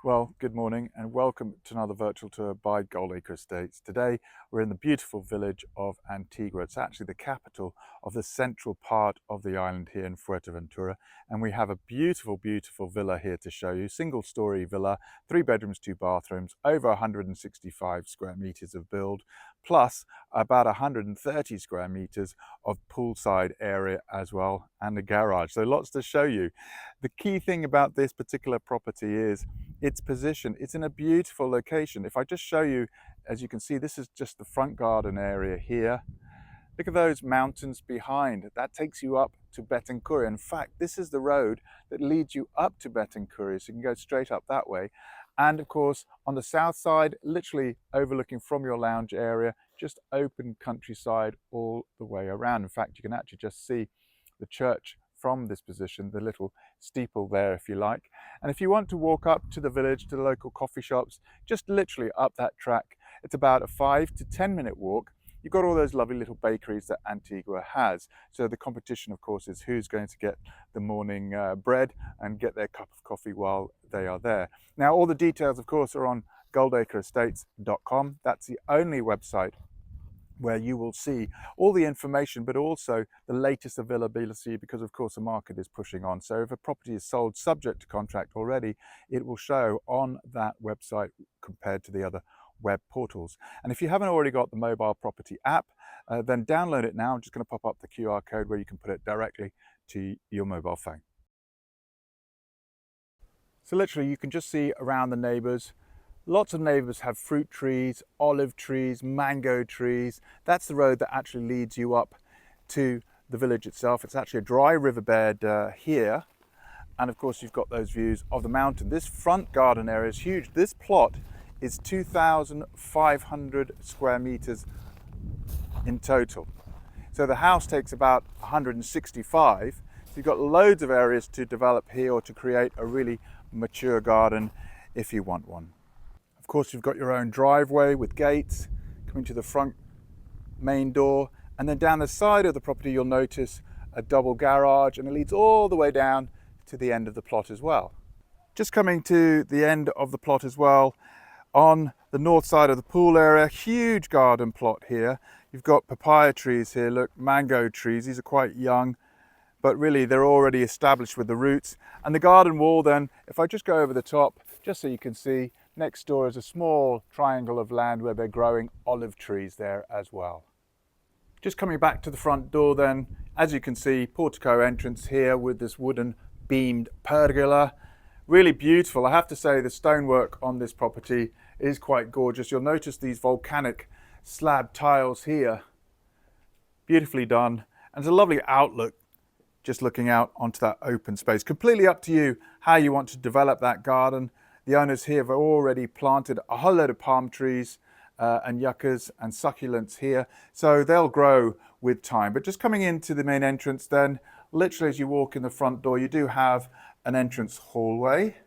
Well, good morning and welcome to another virtual tour by Goldacre Estates. Today we're in the beautiful village of Antigua. It's actually the capital of the central part of the island here in Fuerteventura, and we have a beautiful, beautiful villa here to show you. Single story villa, 3 bedrooms, 2 bathrooms, over 165 square meters of build, plus about 130 square meters of poolside area as well, and a garage. So lots to show you. The key thing about this particular property is its position. It's in a beautiful location. If I just show you, as you can see, this is just the front garden area here. Look at those mountains behind. That takes you up to Betancur. In fact, this is the road that leads you up to Betancur, so you can go straight up that way. And of course, on the south side, literally overlooking from your lounge area, just open countryside all the way around. In fact, you can actually just see the church from this position, the little steeple there if you like. And if you want to walk up to the village, to the local coffee shops, just literally up that track, it's about a 5 to 10 minute walk. You've got all those lovely little bakeries that Antigua has. So the competition, of course, is who's going to get the morning bread and get their cup of coffee while they are there. Now, all the details, of course, are on goldacreestates.com. That's the only website where you will see all the information, but also the latest availability, because of course the market is pushing on. So if a property is sold subject to contract already, it will show on that website compared to the other web portals. And if you haven't already got the mobile property app, then download it now. I'm just going to pop up the QR code where you can put it directly to your mobile phone. So literally you can just see around the neighbors. Lots of neighbours have fruit trees, olive trees, mango trees. That's the road that actually leads you up to the village itself. It's actually a dry riverbed here. And of course, you've got those views of the mountain. This front garden area is huge. This plot is 2,500 square meters in total. So the house takes about 165. So you've got loads of areas to develop here or to create a really mature garden if you want one. Of course, you've got your own driveway with gates coming to the front main door, and then down the side of the property you'll notice a double garage, and it leads all the way down to the end of the plot as well. Just coming to the end of the plot as well, on the north side of the pool area, huge garden plot here. You've got papaya trees here, look, mango trees. These are quite young, but really they're already established with the roots. And the garden wall then, if I just go over the top, just so you can see, next door is a small triangle of land where they're growing olive trees there as well. Just coming back to the front door then, as you can see, portico entrance here with this wooden beamed pergola. Really beautiful. I have to say the stonework on this property is quite gorgeous. You'll notice these volcanic slab tiles here. Beautifully done. And it's a lovely outlook just looking out onto that open space. Completely up to you how you want to develop that garden. The owners here have already planted a whole load of palm trees and yuccas and succulents here, so they'll grow with time. But just coming into the main entrance then, literally as you walk in the front door, you do have an entrance hallway,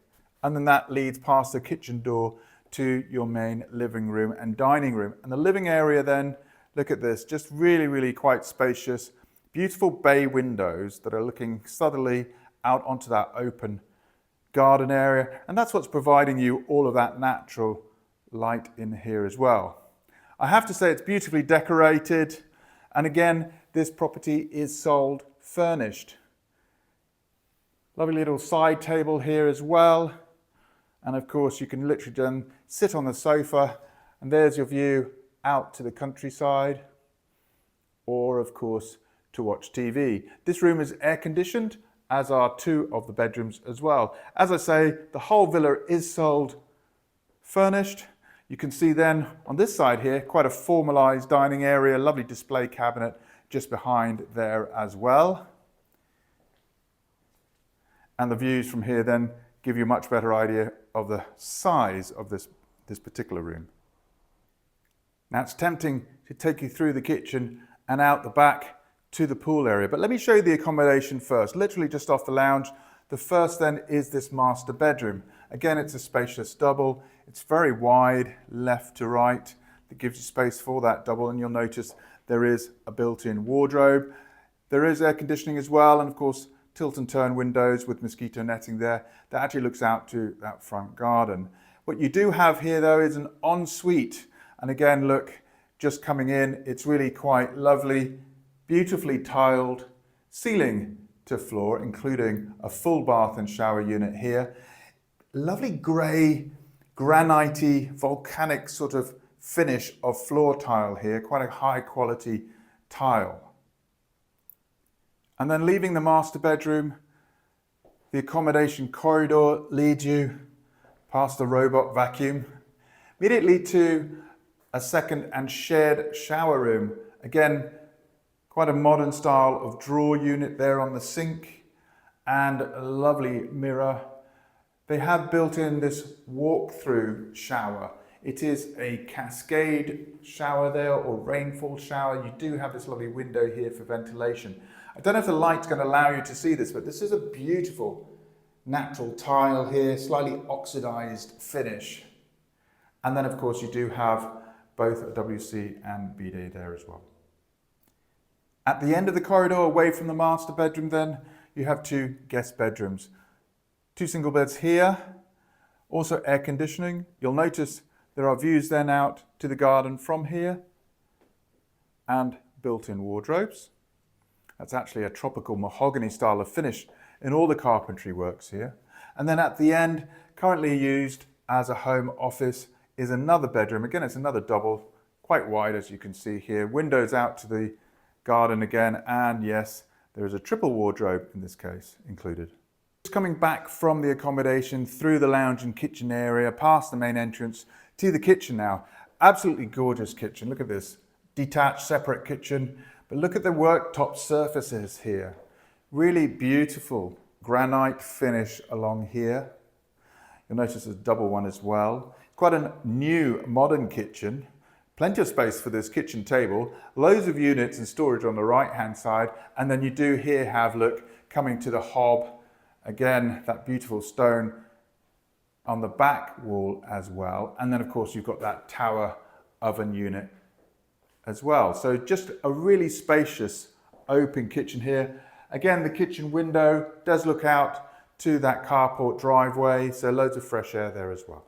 and then that leads past the kitchen door to your main living room and dining room. And the living area then, look at this, just really, really quite spacious. Beautiful bay windows that are looking southerly out onto that open garden area, and that's what's providing you all of that natural light in here as well. I have to say it's beautifully decorated, and again, this property is sold furnished. Lovely little side table here as well, and of course you can literally then sit on the sofa, and there's your view out to the countryside, or of course to watch TV. This room is air conditioned, as are 2 of the bedrooms as well. As I say, the whole villa is sold furnished. You can see then on this side here, quite a formalized dining area, lovely display cabinet just behind there as well. And the views from here then give you a much better idea of the size of this particular room. Now it's tempting to take you through the kitchen and out the back to the pool area, but let me show you the accommodation first. Literally just off the lounge, the first then is this master bedroom. Again, it's a spacious double. It's very wide, left to right. That gives you space for that double, and you'll notice there is a built-in wardrobe. There is air conditioning as well, and of course tilt and turn windows with mosquito netting there that actually looks out to that front garden. What you do have here though is an ensuite. And again, look, just coming in, it's really quite lovely, beautifully tiled, ceiling to floor, including a full bath and shower unit here. Lovely grey, granite-y, volcanic sort of finish of floor tile here, quite a high quality tile. And then leaving the master bedroom, the accommodation corridor leads you past the robot vacuum, immediately to a second and shared shower room. Again, quite a modern style of drawer unit there on the sink and a lovely mirror. They have built in this walk-through shower. It is a cascade shower there or rainfall shower. You do have this lovely window here for ventilation. I don't know if the light's going to allow you to see this, but this is a beautiful natural tile here, slightly oxidized finish. And then of course you do have both a WC and bidet there as well. At the end of the corridor away from the master bedroom then, you have two guest bedrooms. Two single beds here, also air conditioning. You'll notice there are views then out to the garden from here and built-in wardrobes. That's actually a tropical mahogany style of finish in all the carpentry works here. And then at the end, currently used as a home office, is another bedroom. Again, it's another double, quite wide as you can see here. Windows out to the garden again, and yes, there is a triple wardrobe in this case included. Just coming back from the accommodation through the lounge and kitchen area, past the main entrance to the kitchen now. Absolutely gorgeous kitchen. Look at this, detached, separate kitchen. But look at the worktop surfaces here. Really beautiful granite finish along here. You'll notice there's a double one as well. Quite a new modern kitchen. Plenty of space for this kitchen table. Loads of units and storage on the right hand side. And then you do here have, look, coming to the hob. Again, that beautiful stone on the back wall as well. And then of course you've got that tower oven unit as well. So just a really spacious open kitchen here. Again, the kitchen window does look out to that carport driveway, so loads of fresh air there as well.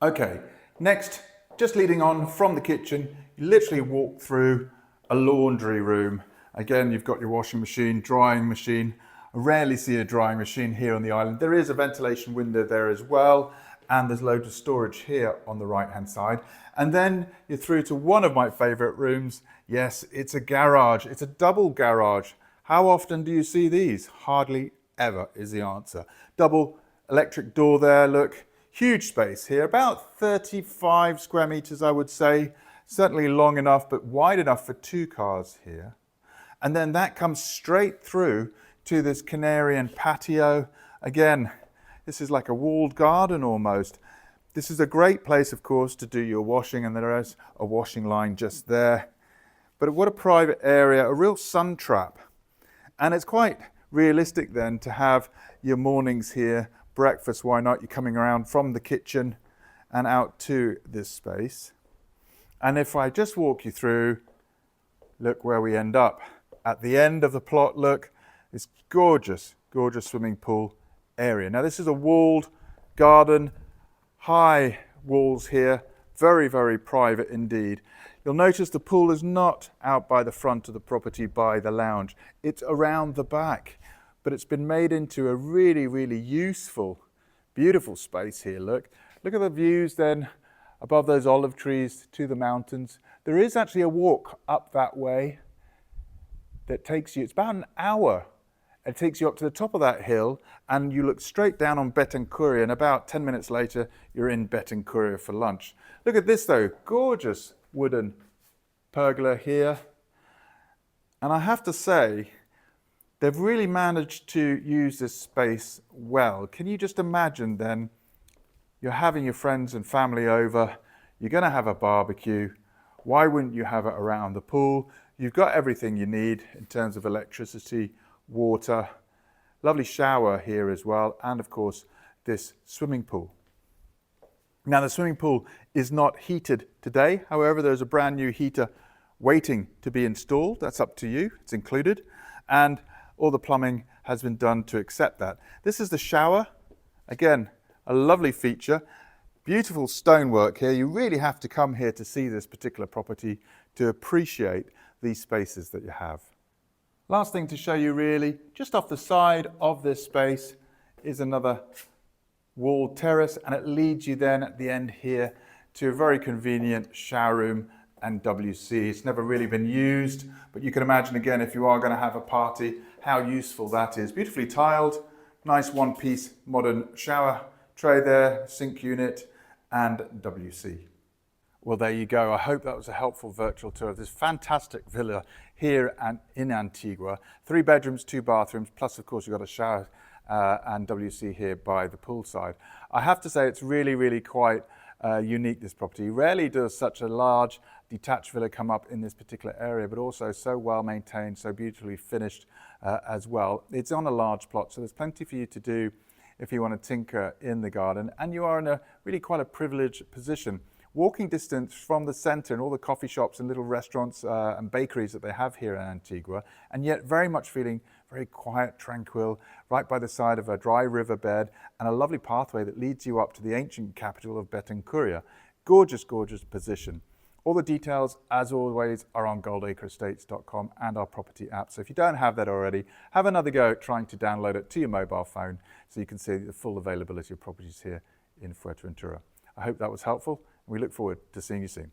Okay, next, just leading on from the kitchen, you literally walk through a laundry room. Again, you've got your washing machine, drying machine. I rarely see a drying machine here on the island. There is a ventilation window there as well, and there's loads of storage here on the right hand side. And then you're through to one of my favorite rooms. Yes, it's a garage. It's a double garage. How often do you see these? Hardly ever is the answer. Double electric door there, look. Huge space here, about 35 square meters I would say. Certainly long enough, but wide enough for two cars here. And then that comes straight through to this Canarian patio. Again, this is like a walled garden almost. This is a great place, of course, to do your washing, and there is a washing line just there. But what a private area, a real sun trap. And it's quite realistic then to have your mornings here, breakfast, why not? You're coming around from the kitchen and out to this space. And if I just walk you through, look where we end up. At the end of the plot, look, this gorgeous, gorgeous swimming pool area. Now this is a walled garden, high walls here, very, very private indeed. You'll notice the pool is not out by the front of the property by the lounge. It's around the back, but it's been made into a really, really useful, beautiful space here. Look at the views then above those olive trees to the mountains. There is actually a walk up that way that takes you, it's about an hour. It takes you up to the top of that hill and you look straight down on Betancuria, and about 10 minutes later, you're in Betancuria for lunch. Look at this though, gorgeous wooden pergola here. And I have to say, they've really managed to use this space well. Can you just imagine then, you're having your friends and family over, you're gonna have a barbecue. Why wouldn't you have it around the pool? You've got everything you need in terms of electricity, water, lovely shower here as well, and of course this swimming pool. Now the swimming pool is not heated today, however there's a brand new heater waiting to be installed. That's up to you, it's included. And all the plumbing has been done to accept that. This is the shower. Again, a lovely feature. Beautiful stonework here. You really have to come here to see this particular property to appreciate these spaces that you have. Last thing to show you really, just off the side of this space is another walled terrace, and it leads you then at the end here to a very convenient shower room and WC. It's never really been used, but you can imagine again, if you are going to have a party, how useful that is. Beautifully tiled, nice one-piece modern shower tray there, sink unit and WC. Well, there you go. I hope that was a helpful virtual tour of this fantastic villa here and in Antigua. 3 bedrooms, 2 bathrooms, plus of course you've got a shower and WC here by the poolside. I have to say it's really, really quite unique, this property. Rarely does such a large detached villa come up in this particular area, but also so well maintained, so beautifully finished as well. It's on a large plot, so there's plenty for you to do if you want to tinker in the garden, and you are in a really quite a privileged position. Walking distance from the centre and all the coffee shops and little restaurants and bakeries that they have here in Antigua, and yet very much feeling very quiet, tranquil, right by the side of a dry riverbed and a lovely pathway that leads you up to the ancient capital of Betancuria. Gorgeous, gorgeous position. All the details, as always, are on goldacreestates.com and our property app. So if you don't have that already, have another go at trying to download it to your mobile phone so you can see the full availability of properties here in Fuerteventura. I hope that was helpful. We look forward to seeing you soon.